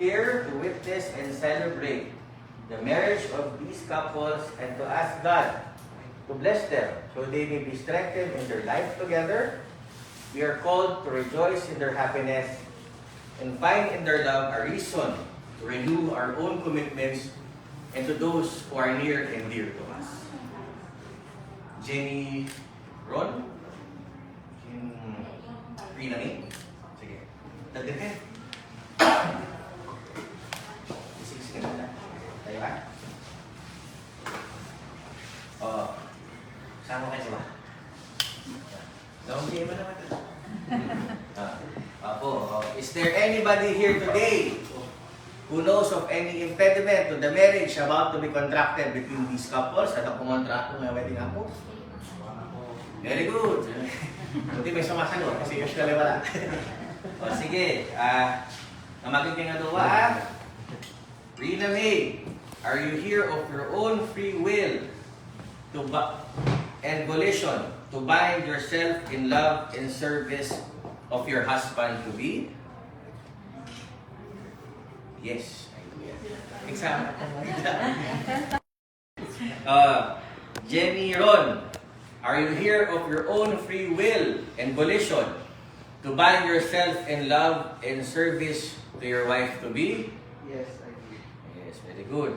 Here to witness and celebrate the marriage of these couples and to ask God to bless them so they may be strengthened in their life together. We are called to rejoice in their happiness and find in their love a reason to renew our own commitments and to those who are near and dear to us. Jenny Ron? Rina May? Sige. Tagdagan. Sige na. Tayo ba? Sama kayo ba? Naunti ba naman ito? Is there anybody here today who knows of any impediment to the marriage about to be contracted between these couples? Ano kung kontrato ng wedding ako? Very good. Buti may sumasagot kasi usually wala. Sige. Namagin kayo nga doon, Rina May, are you here of your own free will and volition to bind yourself in love and service of your husband-to-be? Yes, I do. Exam. Jenny Ron, are you here of your own free will and volition to bind yourself in love and service to your wife-to-be? Yes, I do. Yes, very good.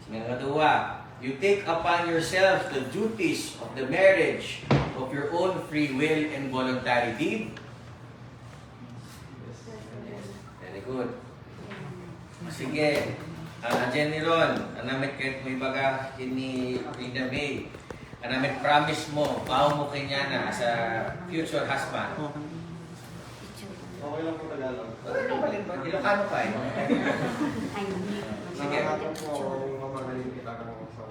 Sinangadua, you take upon yourself the duties of the marriage of your own free will and voluntary deed? Yes, very good. Sige, Jenny Ron, anamit kahit may baga ni Rina May, anamit promise mo, baho mo kanya na sa future husband. Okay lang po Tagalog. Ano ba rin ba? Ilocano pa eh. Sige. Nakakataon po ako mamagaling kita ng sa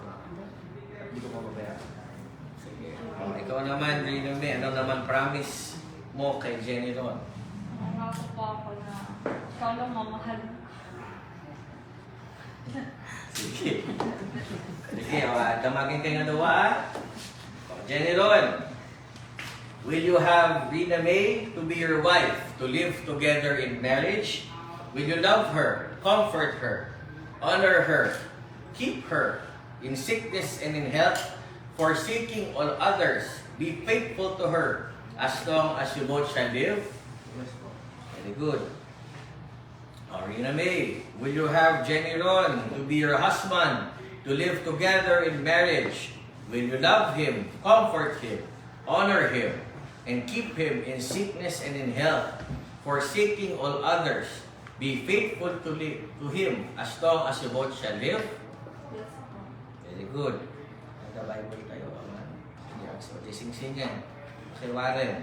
hindi ko mababayaan. Sige. Ikaw naman, Rina May, ano naman promise mo kay Jenny Ron? Nangako po ako na ikaw lang mamahal. Sige. Sige, damagin kayo na dawa. Jenny Ron, will you have Rina May to be your wife, to live together in marriage? Will you love her, comfort her, honor her, keep her in sickness and in health, forsaking all others, be faithful to her as long as you both shall live? Yes po. Very good. Rina May, will you have Jenny Ron to be your husband, to live together in marriage? Will you love him, comfort him, honor him, and keep him in sickness and in health, forsaking all others, be faithful to him as long as you both shall live? Yes po. Very good. Nagka-Bible tayo. Sige, sing-singan. Si Warren.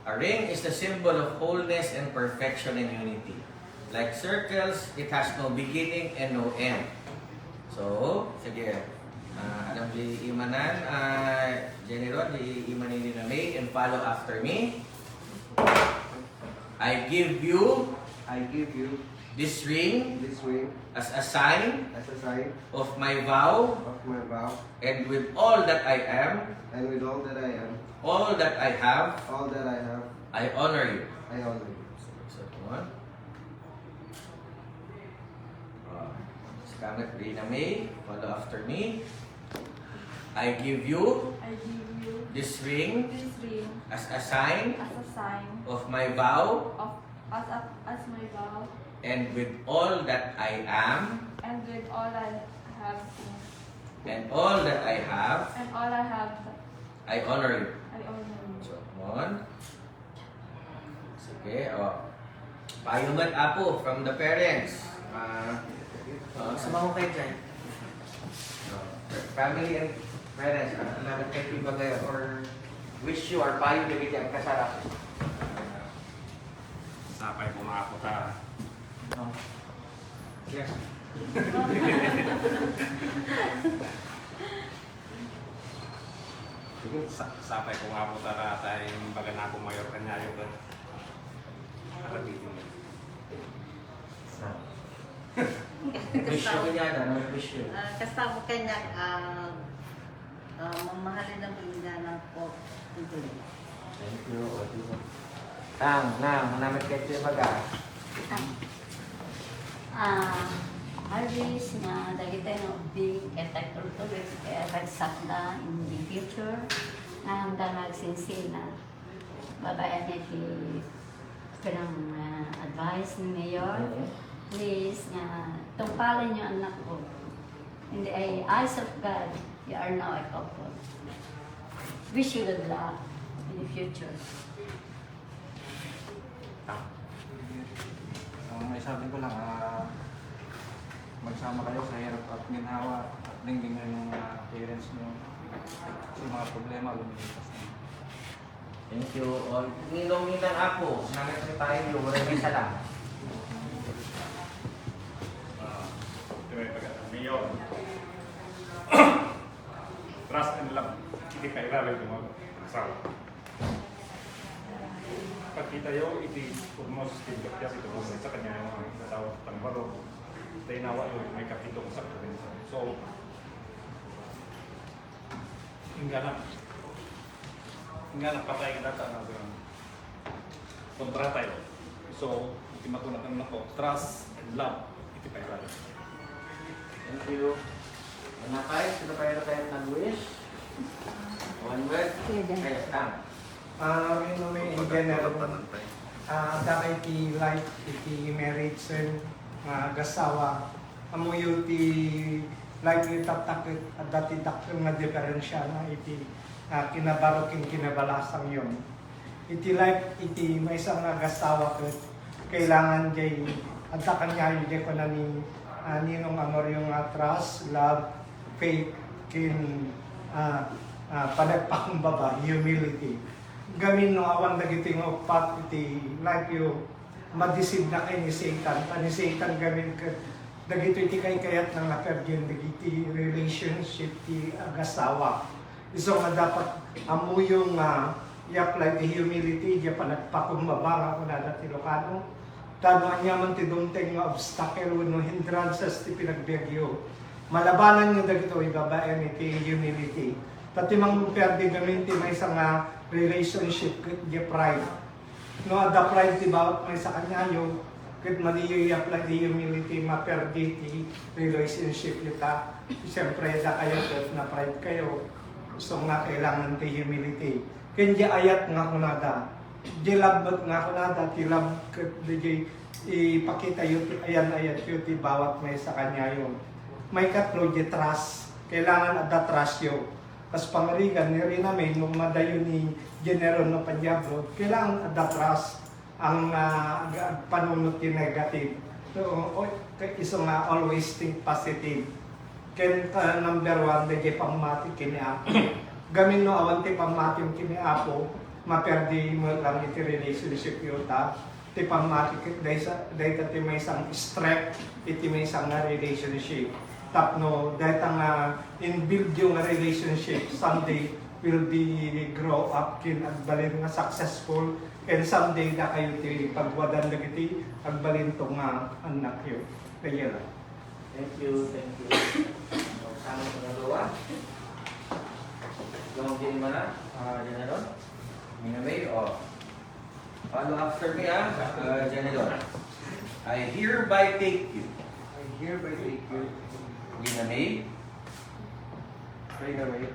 A ring is the symbol of wholeness and perfection and unity. Like circles, it has no beginning and no end. So, sige. Alam di imanan, Jenny Ron, di imanin ni na May, and follow after me. I give you this ring This way as a sign as a sign of my vow, of my vow, and with all that I am, and with all that I am, all that I have, all that I have, I honor you. I honor you. So, come on. Scarlett Rina May, follow after me. I give you I give you this ring this ring as a sign as a sign of my vow, of as my vow, and with all that I am, and with all I have and all that I have, and all I have, I honor you. I honor you. So, come on. Sige, payungan apo from the parents. Sama ko kayo dyan. Family and parents, namin kayo ibagay or wish you or payo na bigyan kasarap. Sapay ko mga ako ta. Yes. Sapay ko mga ako ta tayo baga na ako mayor kanya yung ba. Wish you niya na, wish you. Kasama kanya, mamahalin ng pinaganan ko. Thank you. Nang, namin kayo baga. Always nga dagiti no being protector to kaya kagsakda in the future ang darag sinsina babayan niya ti kanang advice ni Mayor please nga tungpalin niyo anak ko in the eyes of God you are now a couple wish you good luck in the future. Ang may sabi ko lang, magsama kayo sa hirap at ginhawa at lingdingan yung parents nyo. Kasi mga problema, lumilipas na. Thank you all. Ninong-ninang ako, nangat tayo yung maraming salamat. Mayor. Trust and love. Hindi kayo lalay ito mag-asawa. Pagkita yo, iti mo sa Steve Gapias, ito mo sa kanya yung mga asawa tangbaro. Tayo nawa yun, may kapitong sa probinsya. So, hingga na patay ka data na kontrata yun. So, iti matunatan na ko, trust and love, iti kayo lalay. Thank you. Anak kayo, sino kayo na kayo nag-wish? One word? Ayos lang. May in general, dahil iti life, iti marriage, gasawa, amuyo ti life iti taptakit at dati dakil nga diferensya na iti kinabarokin kinabalasang yon. Iti life, iti may isang gasawa kat kailangan jay at kanya hindi ko na ni ninong amor yung trust, love, faith, kin panagpakumbaba, humility. Gamin no awan dagiti nga upat iti like you madisib na kay ni Satan. Ni Satan gamin ka dagito iti kay kayat ng virgin dagiti relationship ti agasawa. Iso nga dapat amo yung i-apply ti humility di panagpakumbaba nga kuna dati Ilocano. Tano niya man ti dumteng nga obstacle no hindrances ti pinagbegyo. Malabanan niyo dagito ibabaen iti humility. Pati mang perdi gamin ti may isang relationship di pride. No, the pride ti bawat may sa kanya yung kit maliyo i-apply di humility maperdi ti relationship nita. Siyempre da kayo na pride kayo. So nga kailangan ti humility. Kaya ayat nga kunada. Di love nga kunada ti love di ipakita yun ayan ayat yun ti bawat may sa kanya yung. May katlo di trust. Kailangan ada trust yun. Kas pangarigan ni rin namin nung madayo ni General na Panyabro, kailangan adatras ang panunot yung negative. So, iso nga always think positive. Kaya number one, dahil pamati kini ako. Gamin no awan ti pamati kini ako, maperdi mo lang iti relationship yun ta. Ti pamati dahil ti may isang strength, iti may isang relationship. Tapno dahil in build yung relationship someday will be grow up kin agbalin nga successful and someday na kayo ti pagwadan dagiti agbalin tong anak yo kaya lang. Thank you, thank you. Sama ko na dua. Yung din mo na, General? Minamay, o. Follow after me, General. I hereby take you. I hereby take you, Minamay, pray away,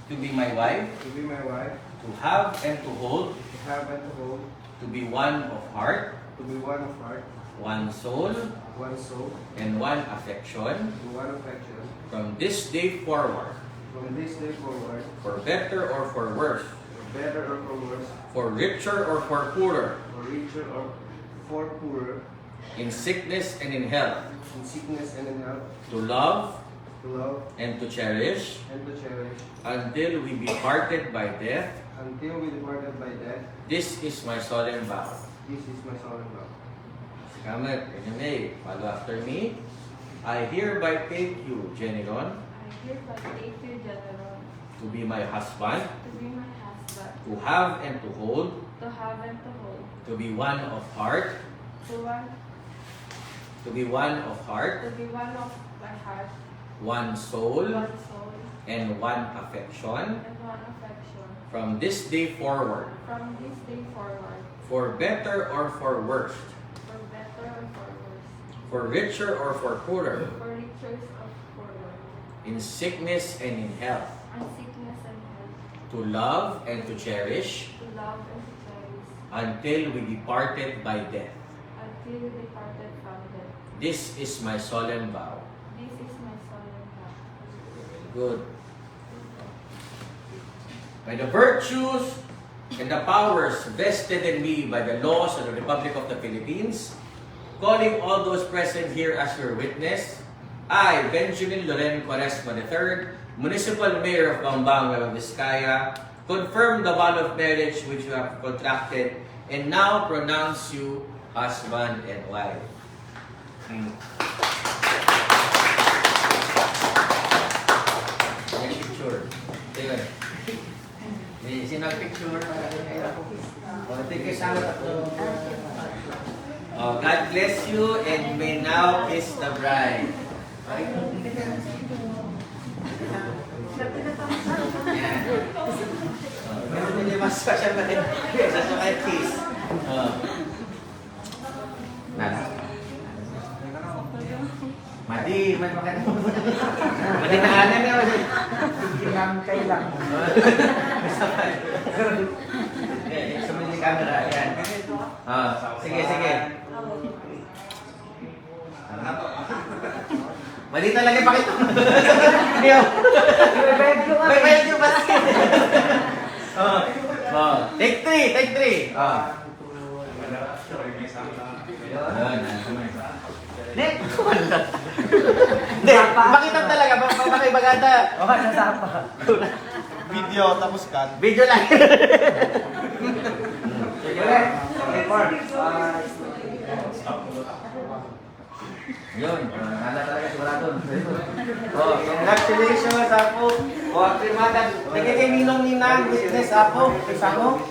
to be my wife, to be my wife, to have and to hold, to have and to hold, to be one of heart, to be one of heart, one soul, one soul, and one affection, and one affection, from this day forward, from this day forward, for better or for worse, for better or for worse, for richer or for poorer, for richer or for poorer, in sickness and in health, in sickness and in health, to love to love and to cherish, and to cherish, until we be parted by death. until we departed by death. This is my solemn vow. This is my solemn vow. Kamet, anyway, follow after me. I hereby take you, General, I hereby take you, General, to be my husband, to be my husband, to have and to hold, to have and to hold, to be one of heart, to be one of heart, be one of my heart, one soul, one soul, and one affection, and one affection, from this day forward, from this day forward, for better or for worse, for better or for worse, for richer or for poorer, for riches of poorer, in sickness and in health, and sickness and health, to love and to cherish to love and to cherish, until we departed by death. until we departed from death. This is my solemn vow. This is my solemn vow. Good. By the virtues and the powers vested in me by the laws of the Republic of the Philippines, calling all those present here as your witness, I, Benjamin Loren Quaresma III, Municipal Mayor of Pampanga, Vizcaya, confirm the vow of marriage which you have contracted and now pronounce you husband and wife. Next picture. Tingnan. May sinang picture. Thank you sa God bless you and may now kiss the bride. Meron din yung mas special na rin. Sa kay kiss. Nana. Madi, may makita mo. Madi na anan nga. Ilang kailang. Sa mga camera, yan. Sige, sige. Mali talaga pakita mo. May medyo ba? Take three, take three. Nek, wala. Hindi, pakita mo talaga, pakibaganda. Okay, nasapa. Video tapos cut. Video lang. Sige, report. Yun, hala talaga sigurado. Congratulations, Apo. Primada. Nagiging ninong-ninang witness, Apo. Isamo.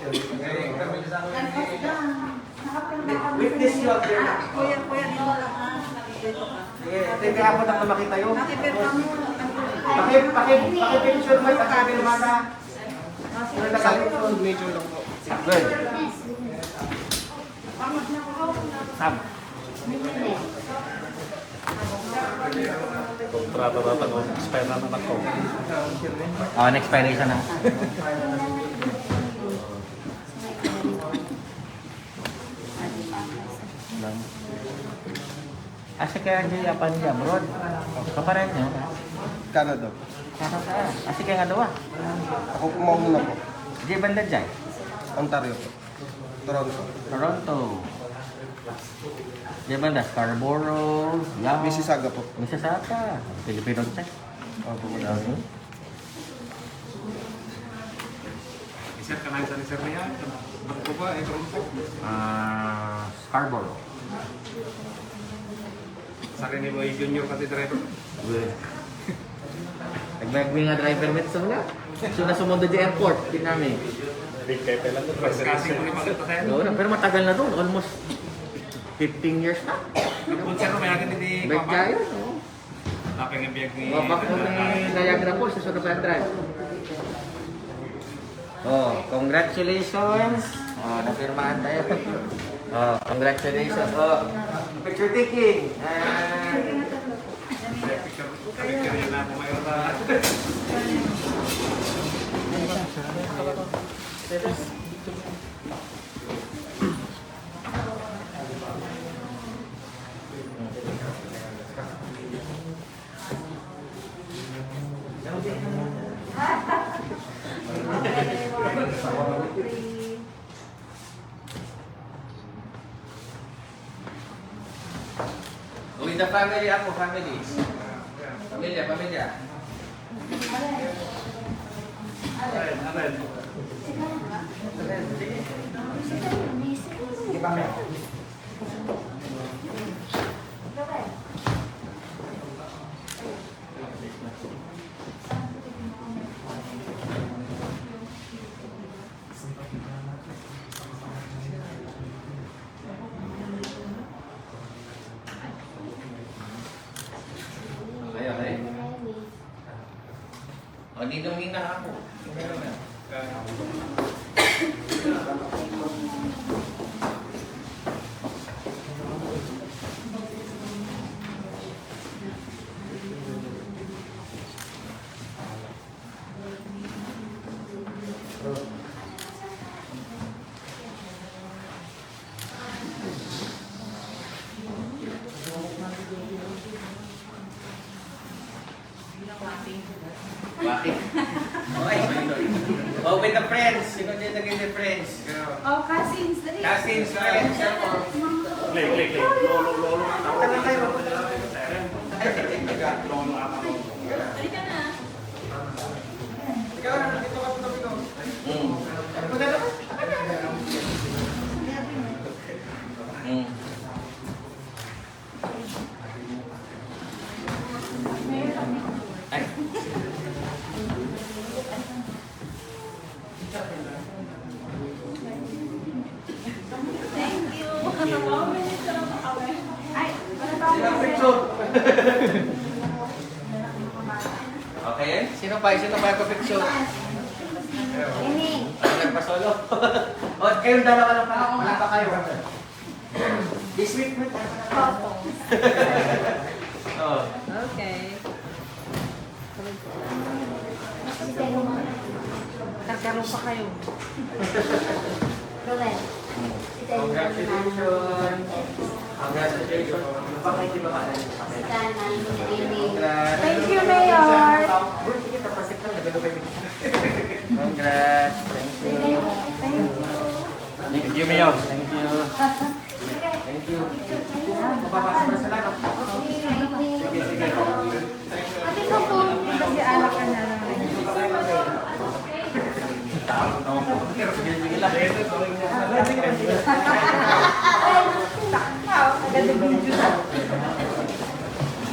Witness you up there. Kuya, dito lang ah. Dito ka. Sige, thank you, Apo, na makita yun. Nakipirma mo. Paki-picture mo sa kami lumana. Medyo lang po. Good. Sam. Kontrata ko. Spare na naman ko. Next expiration na. Asa kaya di apa niya, bro? Kaparet nyo? Canada. Asa kaya nga dawa? Ako po mauna po. Di banda dyan? Ontario po. Toronto. Toronto. Di banda? Scarborough. Yao. Mississauga po. Mississauga. Filipino check. Opo po. Sir, kanay sa ni Sir niya. Ba't ko ba? Toronto. Scarborough. Sa akin ni Boy Junior pati driver. Good. Nagmagwi nga driver met sa mga. So nasumunod di airport. Pinami. Big kayo pala ito. Kasing ko ni Magat pa tayo. Oo, pero matagal na doon. Almost 15 years na. Kung sir, may agad ni Ba't Papa. kaya? Tapos ang biyag ni... Wapak mo ni Niagara Falls sa Sonora Drive. Oh, congratulations. Oh, napirmahan tayo. Oh, congratulations. Oh, picture taking. Picture yan na po mayroon na. With the family ako, family. Pamilya. Di ba, Mel? Okay. O, ninong-ninang ako. Oh, with the friends. Sino din naging the friends? Oh, cousins. Dali. Cousins, friends. Click. Lolo. Dali ka na. Mm. Ay. Thank you. Wow, minutes na lang kami. Ay, wala pa Sino ako. picture? Okay. Sino pa yung picture? Ini. Ano nagpa-solo? O, kayong dalawa lang pala. Wala pa kayo. This week mo. Oh. Okay. Nagkaroon pa kayo. Roland. Congratulations. Congratulations. Bakit di ba ka? Thank you, Mayor. Congrats. Thank you, Mayor. Thank you. Thank you. Mapapasok na sa lahat.